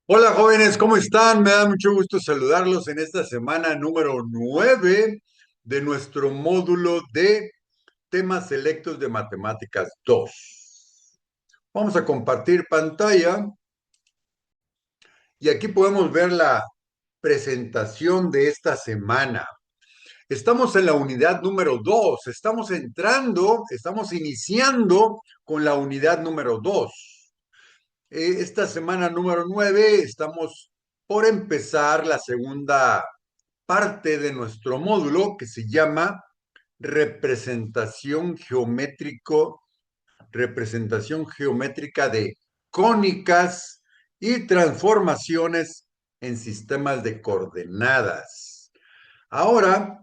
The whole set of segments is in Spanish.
Hola jóvenes, ¿cómo están? Me da mucho gusto saludarlos en esta semana número 9 de nuestro módulo de temas selectos de matemáticas 2. Vamos a compartir pantalla y aquí podemos ver la presentación de esta semana. Estamos en la unidad número 2. Estamos iniciando con la unidad número 2. Esta semana número 9 estamos por empezar la segunda parte de nuestro módulo que se llama representación geométrico, representación geométrica de cónicas y transformaciones en sistemas de coordenadas. Ahora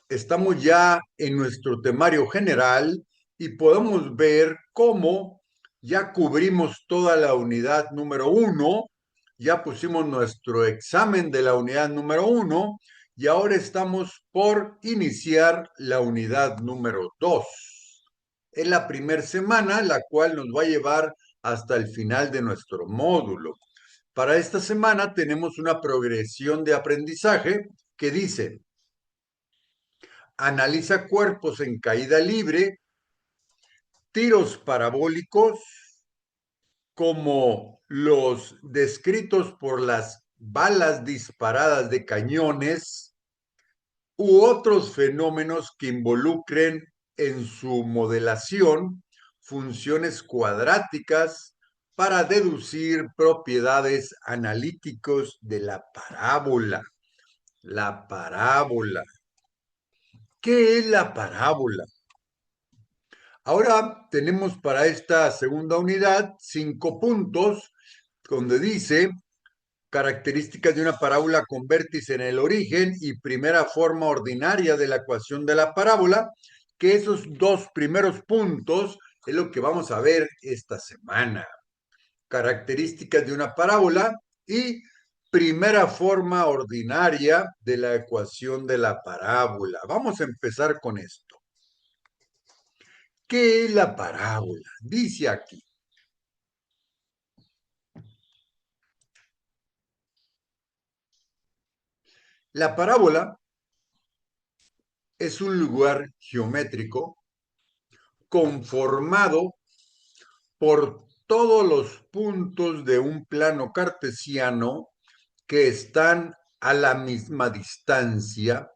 estamos ya en nuestro temario general y podemos ver cómo ya cubrimos toda la unidad número 1, ya pusimos nuestro examen de la unidad número 1 y ahora estamos por iniciar la unidad número 2. Es la primera semana, la cual nos va a llevar hasta el final de nuestro módulo. Para esta semana tenemos una progresión de aprendizaje que dice: analiza cuerpos en caída libre, tiros parabólicos como los descritos por las balas disparadas de cañones u otros fenómenos que involucren en su modelación funciones cuadráticas para deducir propiedades analíticos de la parábola. La parábola. ¿Qué es la parábola? Ahora tenemos para esta segunda unidad 5 puntos, donde dice características de una parábola con vértice en el origen y primera forma ordinaria de la ecuación de la parábola, que esos dos primeros puntos es lo que vamos a ver esta semana. Características de una parábola y primera forma ordinaria de la ecuación de la parábola. Vamos a empezar con esto. ¿Qué es la parábola? Dice aquí: la parábola es un lugar geométrico conformado por todos los puntos de un plano cartesiano que están a la misma distancia,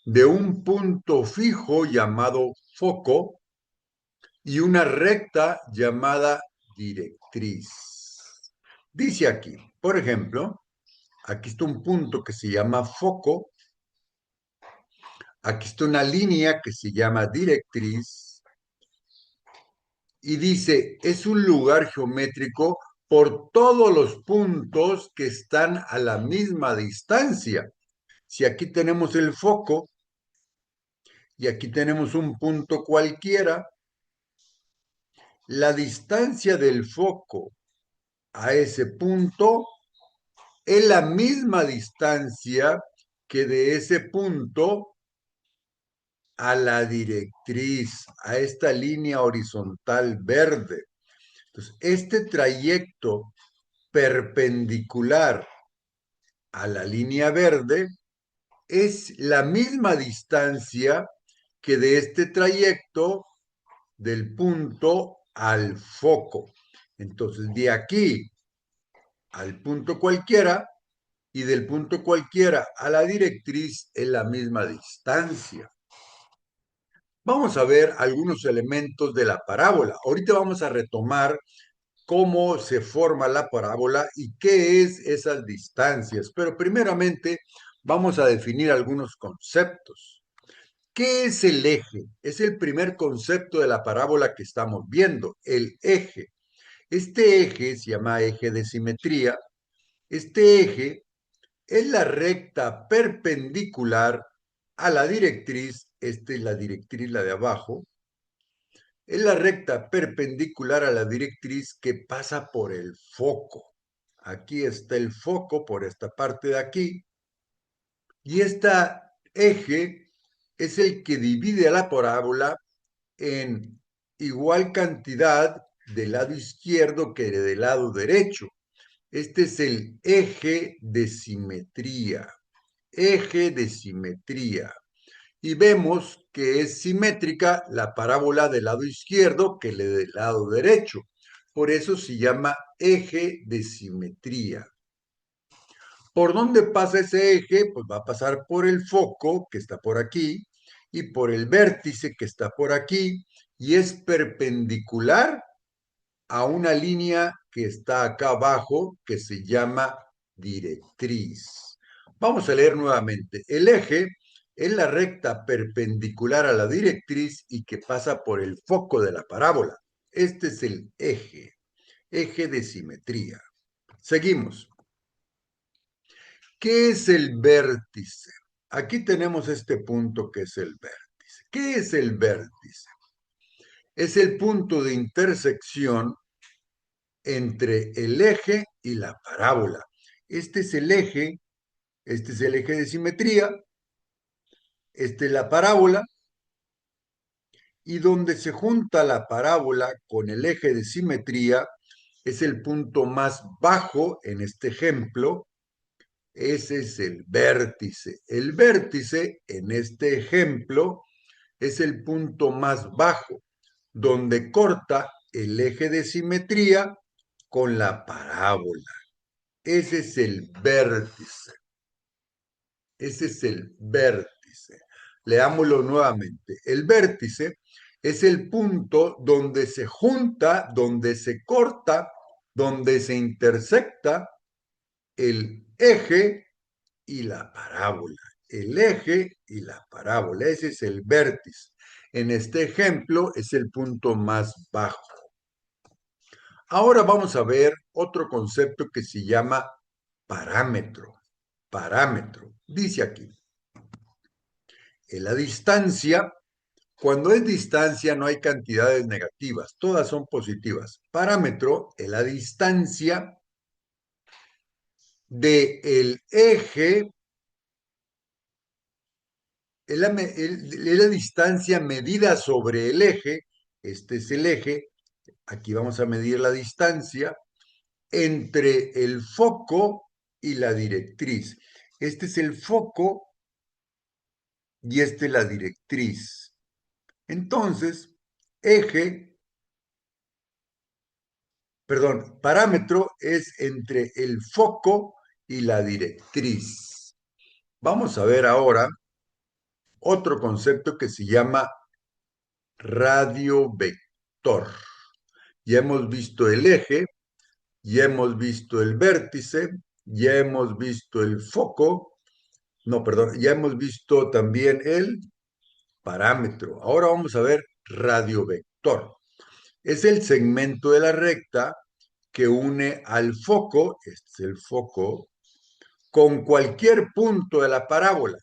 de un punto fijo llamado foco y una recta llamada directriz. Dice aquí, por ejemplo, aquí está un punto que se llama foco. Aquí está una línea que se llama directriz y dice, es un lugar geométrico por todos los puntos que están a la misma distancia. Si aquí tenemos el foco y aquí tenemos un punto cualquiera, la distancia del foco a ese punto es la misma distancia que de ese punto a la directriz, a esta línea horizontal verde. Entonces, este trayecto perpendicular a la línea verde es la misma distancia que de este trayecto del punto al foco. Entonces, de aquí al punto cualquiera y del punto cualquiera a la directriz es la misma distancia. Vamos a ver algunos elementos de la parábola. Ahorita vamos a retomar cómo se forma la parábola y qué es esas distancias. Pero primeramente vamos a definir algunos conceptos. ¿Qué es el eje? Es el primer concepto de la parábola que estamos viendo, el eje. Este eje se llama eje de simetría. Este eje es la recta perpendicular a la directriz. Esta es la directriz, la de abajo. Es la recta perpendicular a la directriz que pasa por el foco. Aquí está el foco por esta parte de aquí. Y este eje es el que divide a la parábola en igual cantidad del lado izquierdo que del lado derecho. Este es el eje de simetría. Eje de simetría. Y vemos que es simétrica la parábola del lado izquierdo que la del lado derecho. Por eso se llama eje de simetría. ¿Por dónde pasa ese eje? Pues va a pasar por el foco, que está por aquí, y por el vértice, que está por aquí, y es perpendicular a una línea que está acá abajo, que se llama directriz. Vamos a leer nuevamente. El eje es la recta perpendicular a la directriz y que pasa por el foco de la parábola. Este es el eje, eje de simetría. Seguimos. ¿Qué es el vértice? Aquí tenemos este punto que es el vértice. ¿Qué es el vértice? Es el punto de intersección entre el eje y la parábola. Este es el eje de simetría, esta es la parábola, y donde se junta la parábola con el eje de simetría es el punto más bajo en este ejemplo. Ese es el vértice. El vértice en este ejemplo es el punto más bajo, donde corta el eje de simetría con la parábola. Ese es el vértice. Ese es el vértice. Leámoslo nuevamente. El vértice es el punto donde se junta, donde se corta, donde se intersecta el eje y la parábola. El eje y la parábola. Ese es el vértice. En este ejemplo es el punto más bajo. Ahora vamos a ver otro concepto que se llama parámetro. Parámetro. Dice aquí, en la distancia, cuando es distancia no hay cantidades negativas, todas son positivas. Parámetro es la distancia del eje, es la distancia medida sobre el eje, este es el eje, aquí vamos a medir la distancia entre el foco y la directriz. Este es el foco y esta es la directriz. Entonces, parámetro es entre el foco y la directriz. Vamos a ver ahora otro concepto que se llama radiovector. Ya hemos visto el eje, ya hemos visto el vértice, ya hemos visto el foco, no, perdón, ya hemos visto también el parámetro. Ahora vamos a ver radiovector. Es el segmento de la recta que une al foco, este es el foco, con cualquier punto de la parábola.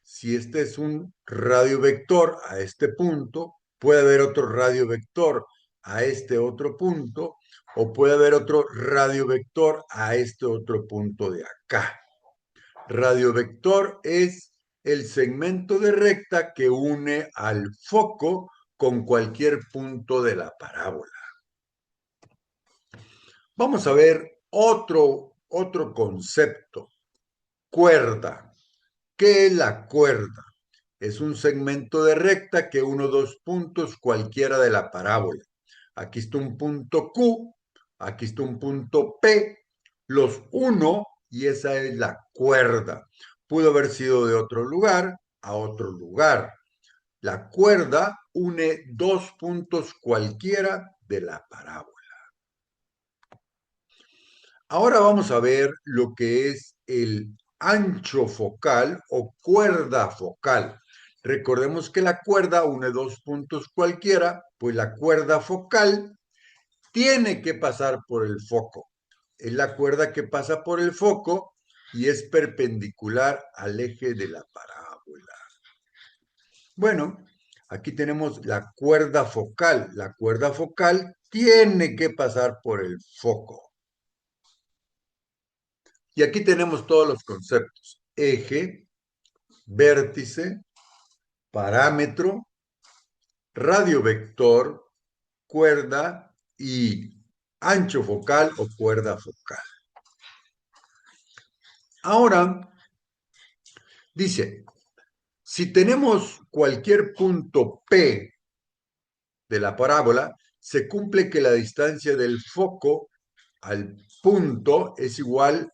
Si este es un radiovector a este punto, puede haber otro radiovector a este otro punto, o puede haber otro radiovector a este otro punto de acá. Radiovector es el segmento de recta que une al foco con cualquier punto de la parábola. Vamos a ver otro concepto, cuerda. ¿Qué es la cuerda? Es un segmento de recta que une dos puntos cualquiera de la parábola. Aquí está un punto Q, aquí está un punto P, los uno y esa es la cuerda. Pudo haber sido de otro lugar a otro lugar. La cuerda une dos puntos cualquiera de la parábola. Ahora vamos a ver lo que es el ancho focal o cuerda focal. Recordemos que la cuerda une dos puntos cualquiera, pues la cuerda focal tiene que pasar por el foco. Es la cuerda que pasa por el foco y es perpendicular al eje de la parábola. Bueno, aquí tenemos la cuerda focal. La cuerda focal tiene que pasar por el foco. Y aquí tenemos todos los conceptos: eje, vértice, parámetro, radiovector, cuerda y ancho focal o cuerda focal. Ahora, dice, si tenemos cualquier punto P de la parábola, se cumple que la distancia del foco al punto es igual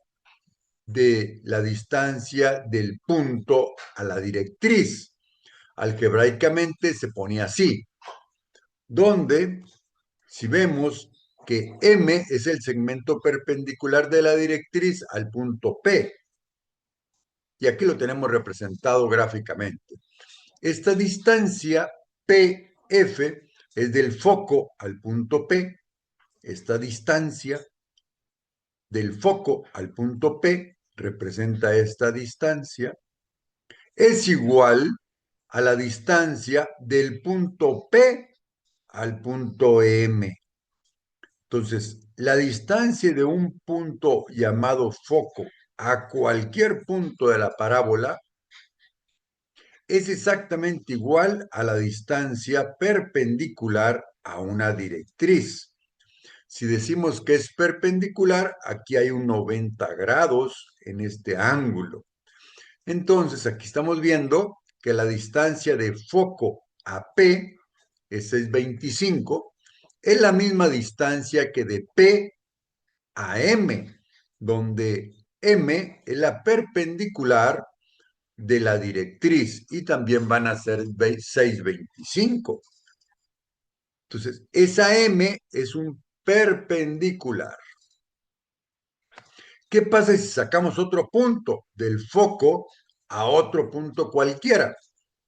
de la distancia del punto a la directriz. Algebraicamente se pone así, donde si vemos que M es el segmento perpendicular de la directriz al punto P, y aquí lo tenemos representado gráficamente. Esta distancia PF es del foco al punto P. Esta distancia del foco al punto P representa esta distancia. Es igual a la distancia del punto P al punto M. Entonces, la distancia de un punto llamado foco a cualquier punto de la parábola es exactamente igual a la distancia perpendicular a una directriz. Si decimos que es perpendicular, aquí hay un 90 grados en este ángulo. Entonces, aquí estamos viendo que la distancia de foco a P es 625, es la misma distancia que de P a M, donde M es la perpendicular de la directriz y también van a ser 625. Entonces, esa M es un perpendicular. ¿Qué pasa si sacamos otro punto del foco a otro punto cualquiera?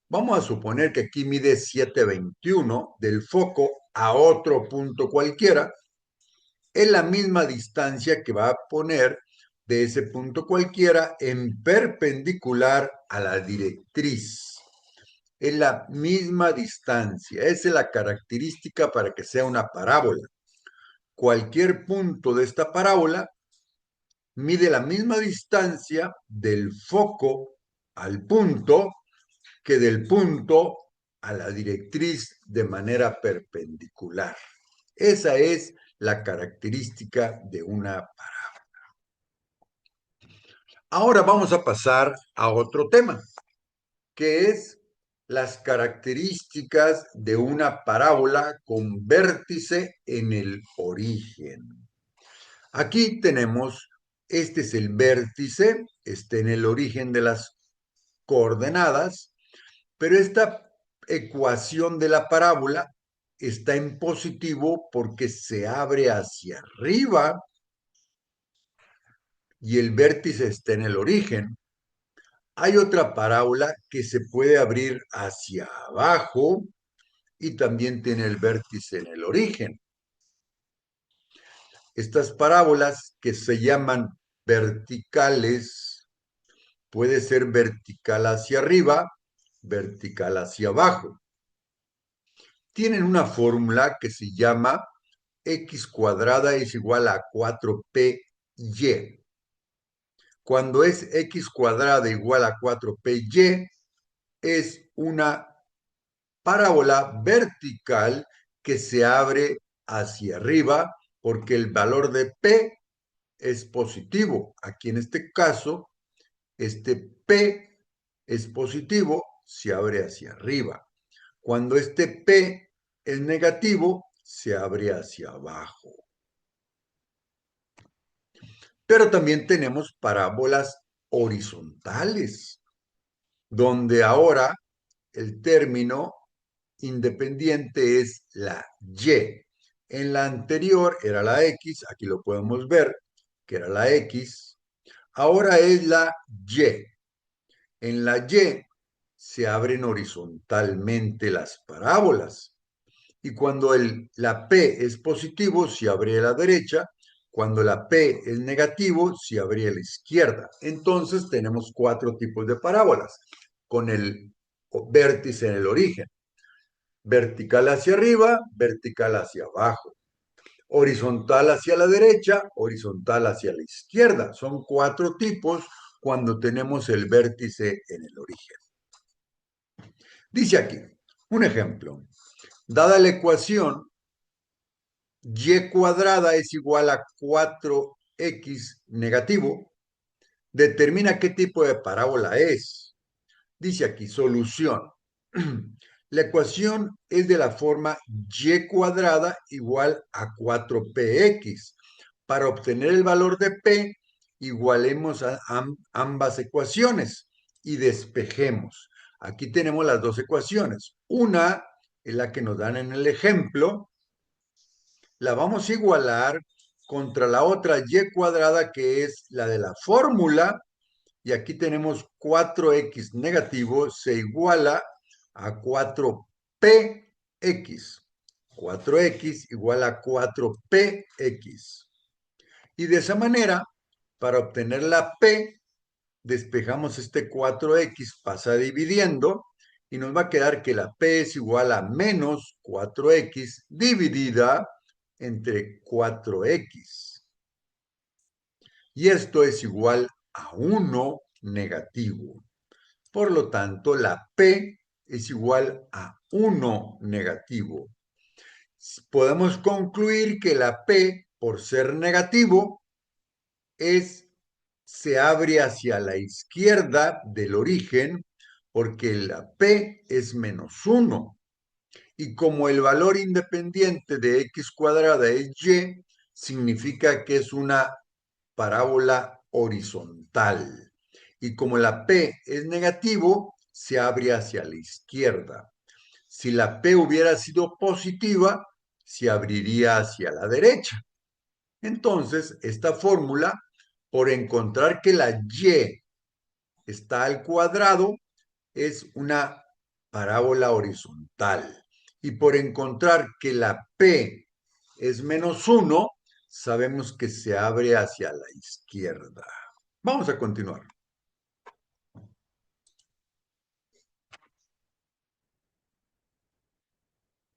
Vamos a suponer que aquí mide 721 del foco a otro punto cualquiera. Es la misma distancia que va a poner de ese punto cualquiera en perpendicular a la directriz. Es la misma distancia. Esa es la característica para que sea una parábola. Cualquier punto de esta parábola mide la misma distancia del foco al punto que del punto a la directriz de manera perpendicular. Esa es la característica de una parábola. Ahora vamos a pasar a otro tema, que es las características de una parábola con vértice en el origen. Aquí tenemos, este es el vértice, está en el origen de las coordenadas, pero esta ecuación de la parábola está en positivo porque se abre hacia arriba y el vértice está en el origen. Hay otra parábola que se puede abrir hacia abajo y también tiene el vértice en el origen. Estas parábolas que se llaman verticales, puede ser vertical hacia arriba, vertical hacia abajo. Tienen una fórmula que se llama x cuadrada es igual a 4py. Cuando es x cuadrada igual a 4py, es una parábola vertical que se abre hacia arriba porque el valor de p es positivo. Aquí en este caso, este p es positivo, se abre hacia arriba. Cuando este p es negativo, se abre hacia abajo. Pero también tenemos parábolas horizontales, donde ahora el término independiente es la y. En la anterior era la x, aquí lo podemos ver, que era la x. Ahora es la y. En la y se abren horizontalmente las parábolas. Y cuando la P es positivo, se abre a la derecha. Cuando la P es negativo, se abre a la izquierda. Entonces tenemos 4 tipos de parábolas con el vértice en el origen. Vertical hacia arriba, vertical hacia abajo. Horizontal hacia la derecha, horizontal hacia la izquierda. Son 4 tipos cuando tenemos el vértice en el origen. Dice aquí, un ejemplo. Dada la ecuación y cuadrada es igual a 4x negativo, determina qué tipo de parábola es. Dice aquí, solución. La ecuación es de la forma y cuadrada igual a 4px. Para obtener el valor de p, igualemos a ambas ecuaciones y despejemos. Aquí tenemos las dos ecuaciones. Una es la que nos dan en el ejemplo. La vamos a igualar contra la otra y cuadrada que es la de la fórmula, y aquí tenemos 4x negativo se iguala a 4px. 4x igual a 4px. Y de esa manera, para obtener la p, despejamos este 4x, pasa dividiendo, y nos va a quedar que la p es igual a menos 4x dividida entre 4x. Y esto es igual a 1 negativo. Por lo tanto, la P es igual a 1 negativo. Podemos concluir que la P, por ser negativo, se abre hacia la izquierda del origen porque la P es menos 1. Y como el valor independiente de x cuadrada es y, significa que es una parábola horizontal. Y como la P es negativo, se abre hacia la izquierda. Si la P hubiera sido positiva, se abriría hacia la derecha. Entonces, esta fórmula, por encontrar que la Y está al cuadrado, es una parábola horizontal. Y por encontrar que la P es menos 1, sabemos que se abre hacia la izquierda. Vamos a continuar.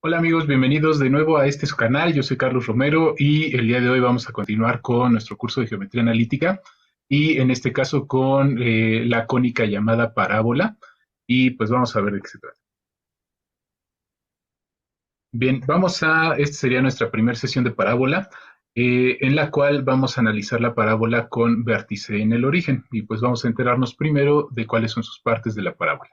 Hola amigos, bienvenidos de nuevo a este su canal. Yo soy Carlos Romero y el día de hoy vamos a continuar con nuestro curso de geometría analítica y en este caso con la cónica llamada parábola y pues vamos a ver de qué se trata. Bien, esta sería nuestra primera sesión de parábola en la cual vamos a analizar la parábola con vértice en el origen y pues vamos a enterarnos primero de cuáles son sus partes de la parábola.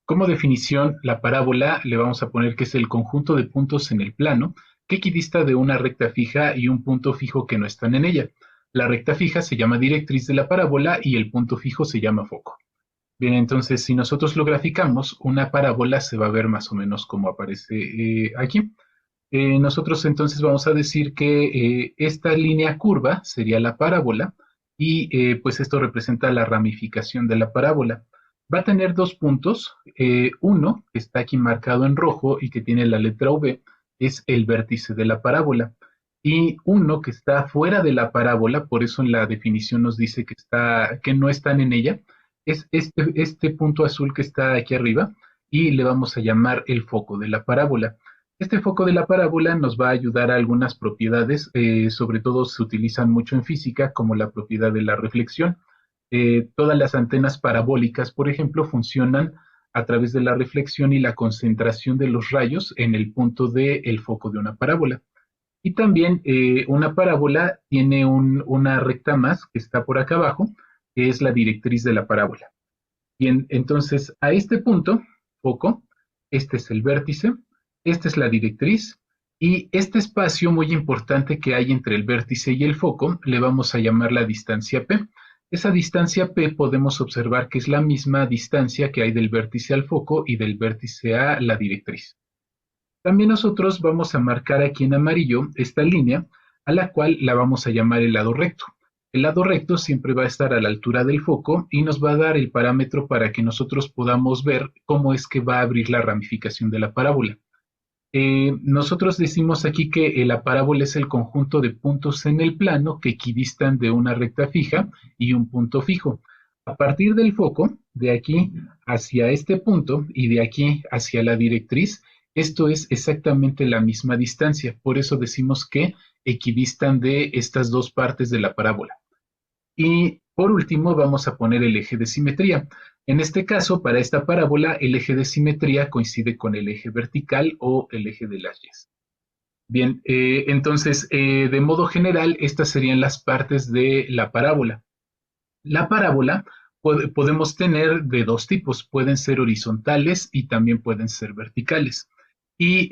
Como definición, la parábola le vamos a poner que es el conjunto de puntos en el plano que equidista de una recta fija y un punto fijo que no están en ella. La recta fija se llama directriz de la parábola y el punto fijo se llama foco. Bien, entonces si nosotros lo graficamos, una parábola se va a ver más o menos como aparece aquí. Nosotros entonces vamos a decir que esta línea curva sería la parábola y pues esto representa la ramificación de la parábola. Va a tener dos puntos, uno que está aquí marcado en rojo y que tiene la letra V, es el vértice de la parábola. Y uno que está fuera de la parábola, por eso en la definición nos dice que no están en ella, es este punto azul que está aquí arriba y le vamos a llamar el foco de la parábola. Este foco de la parábola nos va a ayudar a algunas propiedades, sobre todo se utilizan mucho en física, como la propiedad de la reflexión. Todas las antenas parabólicas, por ejemplo, funcionan a través de la reflexión y la concentración de los rayos en el punto del foco de una parábola. Y también una parábola tiene una recta más que está por acá abajo, que es la directriz de la parábola. Bien, entonces a este punto, foco, este es el vértice, esta es la directriz y este espacio muy importante que hay entre el vértice y el foco le vamos a llamar la distancia P. Esa distancia P podemos observar que es la misma distancia que hay del vértice al foco y del vértice a la directriz. También nosotros vamos a marcar aquí en amarillo esta línea a la cual la vamos a llamar el lado recto. El lado recto siempre va a estar a la altura del foco y nos va a dar el parámetro para que nosotros podamos ver cómo es que va a abrir la ramificación de la parábola. Nosotros decimos aquí que la parábola es el conjunto de puntos en el plano que equidistan de una recta fija y un punto fijo. A partir del foco, de aquí hacia este punto y de aquí hacia la directriz, esto es exactamente la misma distancia. Por eso decimos que equidistan de estas dos partes de la parábola. Y por último vamos a poner el eje de simetría. En este caso, para esta parábola, el eje de simetría coincide con el eje vertical o el eje de las Y. Bien, entonces, de modo general, estas serían las partes de la parábola. La parábola podemos tener de dos tipos, pueden ser horizontales y también pueden ser verticales. Y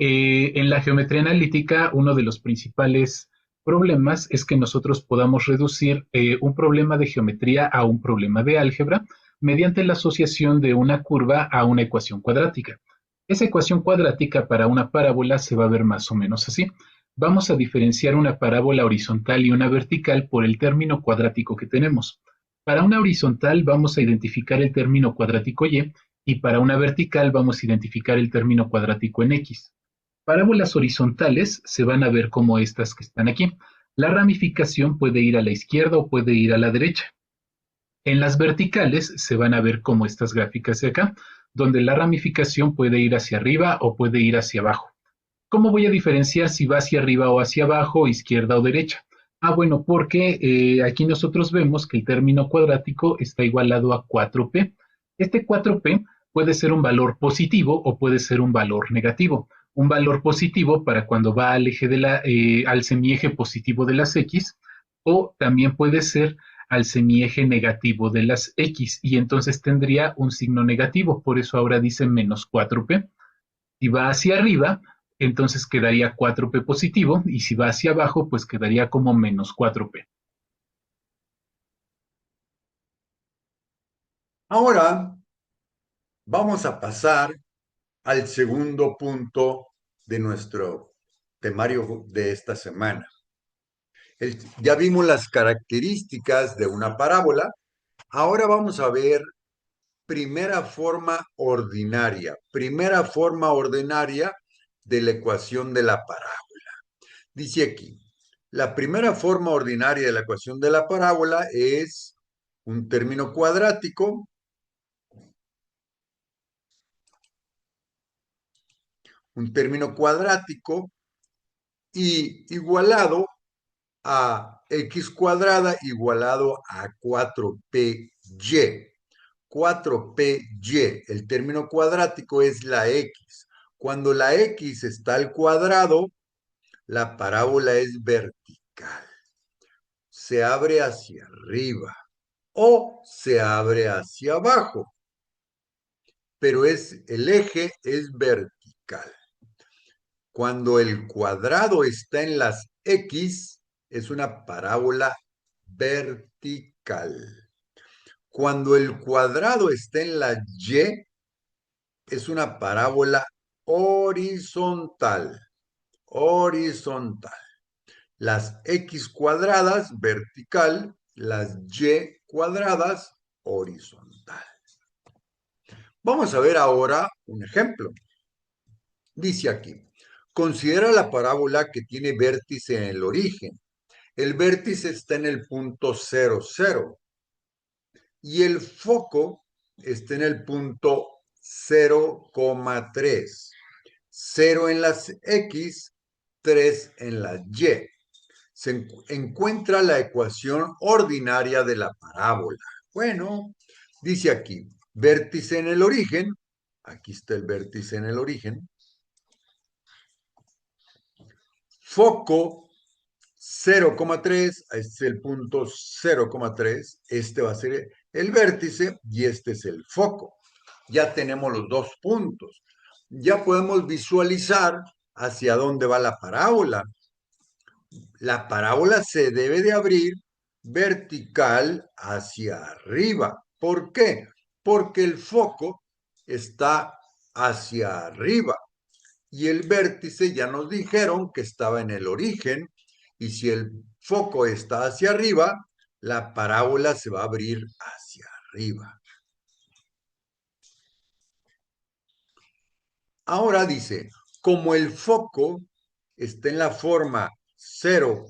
en la geometría analítica, uno de los principales problemas es que nosotros podamos reducir un problema de geometría a un problema de álgebra mediante la asociación de una curva a una ecuación cuadrática. Esa ecuación cuadrática para una parábola se va a ver más o menos así. Vamos a diferenciar una parábola horizontal y una vertical por el término cuadrático que tenemos. Para una horizontal vamos a identificar el término cuadrático y para una vertical vamos a identificar el término cuadrático en X. Parábolas horizontales se van a ver como estas que están aquí. La ramificación puede ir a la izquierda o puede ir a la derecha. En las verticales se van a ver como estas gráficas de acá, donde la ramificación puede ir hacia arriba o puede ir hacia abajo. ¿Cómo voy a diferenciar si va hacia arriba o hacia abajo, izquierda o derecha? Bueno, porque aquí nosotros vemos que el término cuadrático está igualado a 4p. Este 4p puede ser un valor positivo o puede ser un valor negativo. Un valor positivo para cuando va al eje al semieje positivo de las x, o también puede ser al semieje negativo de las x, y entonces tendría un signo negativo, por eso ahora dice menos 4p. Si va hacia arriba, entonces quedaría 4p positivo, y si va hacia abajo, pues quedaría como menos 4p. Ahora vamos a pasar al segundo punto de nuestro temario de esta semana. Ya vimos las características de una parábola. Ahora vamos a ver primera forma ordinaria de la ecuación de la parábola. Dice aquí, la primera forma ordinaria de la ecuación de la parábola es un término cuadrático, y igualado a x cuadrada igualado a 4py. 4py, el término cuadrático es la x. Cuando la x está al cuadrado, la parábola es vertical. Se abre hacia arriba o se abre hacia abajo, pero el eje es vertical. Cuando el cuadrado está en las x, es una parábola vertical. Cuando el cuadrado está en la y, es una parábola horizontal. Horizontal. Las x cuadradas vertical, las y cuadradas horizontal. Vamos a ver ahora un ejemplo. Dice aquí, considera la parábola que tiene vértice en el origen. El vértice está en el punto 0, 0 y el foco está en el punto 0,3. 0 en las X, 3 en las Y. Se encuentra la ecuación ordinaria de la parábola. Bueno, dice aquí, vértice en el origen. Aquí está el vértice en el origen. Foco 0,3, este es el punto 0,3, este va a ser el vértice y este es el foco. Ya tenemos los dos puntos. Ya podemos visualizar hacia dónde va la parábola. La parábola se debe de abrir vertical hacia arriba. ¿Por qué? Porque el foco está hacia arriba y el vértice ya nos dijeron que estaba en el origen, y si el foco está hacia arriba, la parábola se va a abrir hacia arriba. Ahora dice, como el foco está en la forma 0,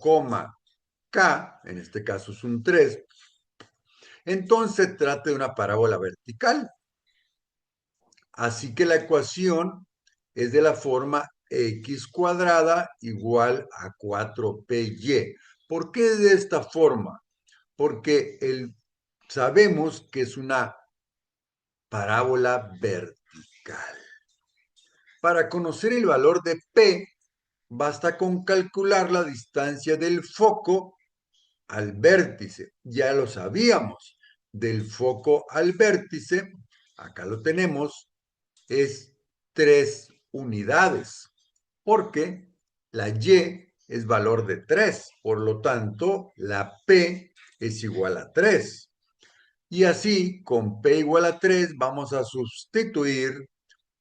K, en este caso es un 3, entonces se trata de una parábola vertical. Así que la ecuación es de la forma x cuadrada igual a 4py. ¿Por qué de esta forma? Porque sabemos que es una parábola vertical. Para conocer el valor de p, Basta con calcular la distancia del foco al vértice. Ya lo sabíamos. Del foco al vértice, acá lo tenemos, es 3 unidades, porque la Y es valor de 3, por lo tanto, la P es igual a 3. Y así, con P igual a 3, vamos a sustituir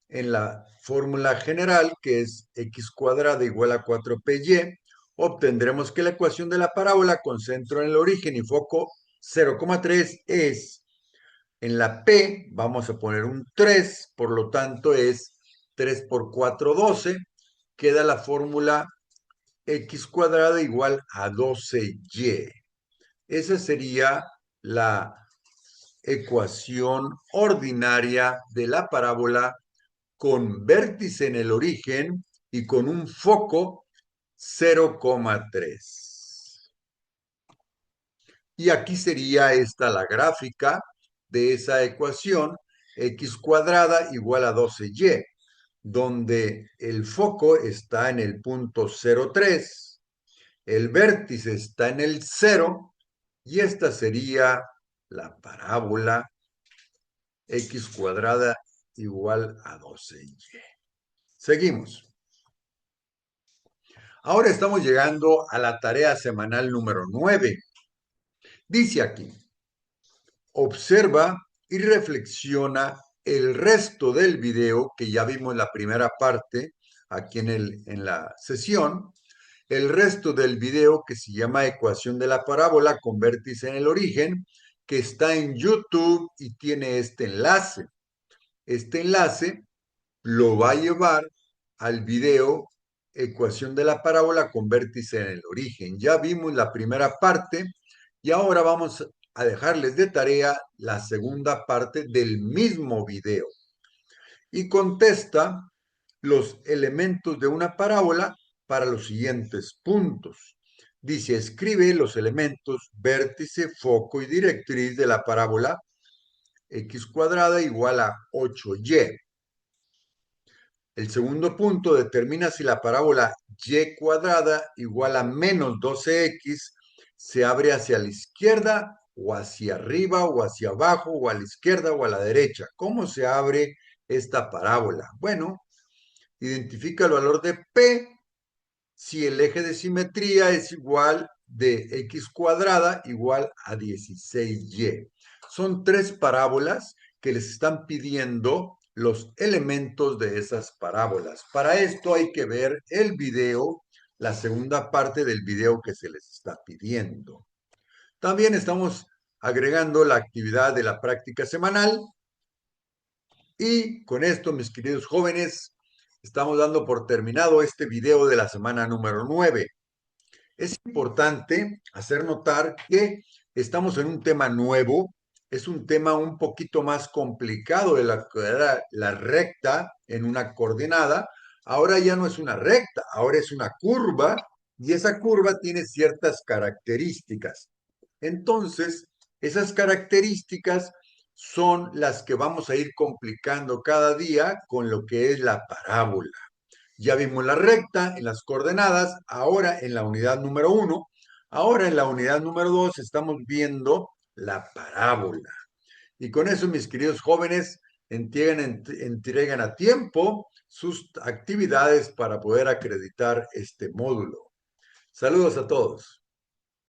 en la fórmula general, que es x cuadrada igual a 4py, obtendremos que la ecuación de la parábola con centro en el origen y foco 0,3 es, en la P vamos a poner un 3, por lo tanto es 3 por 4, 12, queda la fórmula x cuadrada igual a 12y. Esa sería la ecuación ordinaria de la parábola con vértice en el origen y con un foco 0,3. Y aquí sería esta la gráfica de esa ecuación, x cuadrada igual a 12y, donde el foco está en el punto 0,3, el vértice está en el 0, y esta sería la parábola x cuadrada igual a 12y. Seguimos. Ahora estamos llegando a la tarea semanal número 9. Dice aquí, observa y reflexiona el resto del video, que ya vimos la primera parte aquí en la sesión, el resto del video que se llama Ecuación de la parábola con vértice en el origen, que está en YouTube y tiene este enlace. Este enlace lo va a llevar al video Ecuación de la parábola con vértice en el origen. Ya vimos la primera parte y ahora vamos a dejarles de tarea la segunda parte del mismo video. Y contesta los elementos de una parábola para los siguientes puntos. Dice, escribe los elementos vértice, foco y directriz de la parábola x cuadrada igual a 8y. El segundo punto determina si la parábola y cuadrada igual a menos 12x se abre hacia la izquierda o hacia arriba o hacia abajo o a la izquierda o a la derecha. ¿Cómo se abre esta parábola? Bueno, identifica el valor de P si el eje de simetría es igual de x cuadrada igual a 16y. Son 3 parábolas que les están pidiendo los elementos de esas parábolas. Para esto hay que ver el video, la segunda parte del video que se les está pidiendo. También estamos agregando la actividad de la práctica semanal. Y con esto, mis queridos jóvenes, estamos dando por terminado este video de la semana número 9. Es importante hacer notar que estamos en un tema nuevo, es un tema un poquito más complicado de la recta en una coordenada. Ahora ya no es una recta, ahora es una curva y esa curva tiene ciertas características. Entonces, esas características son las que vamos a ir complicando cada día con lo que es la parábola. Ya vimos la recta en las coordenadas, ahora en la unidad número 1, ahora en la unidad número 2 estamos viendo la parábola. Y con eso, mis queridos jóvenes, entregan a tiempo sus actividades para poder acreditar este módulo. Saludos a todos.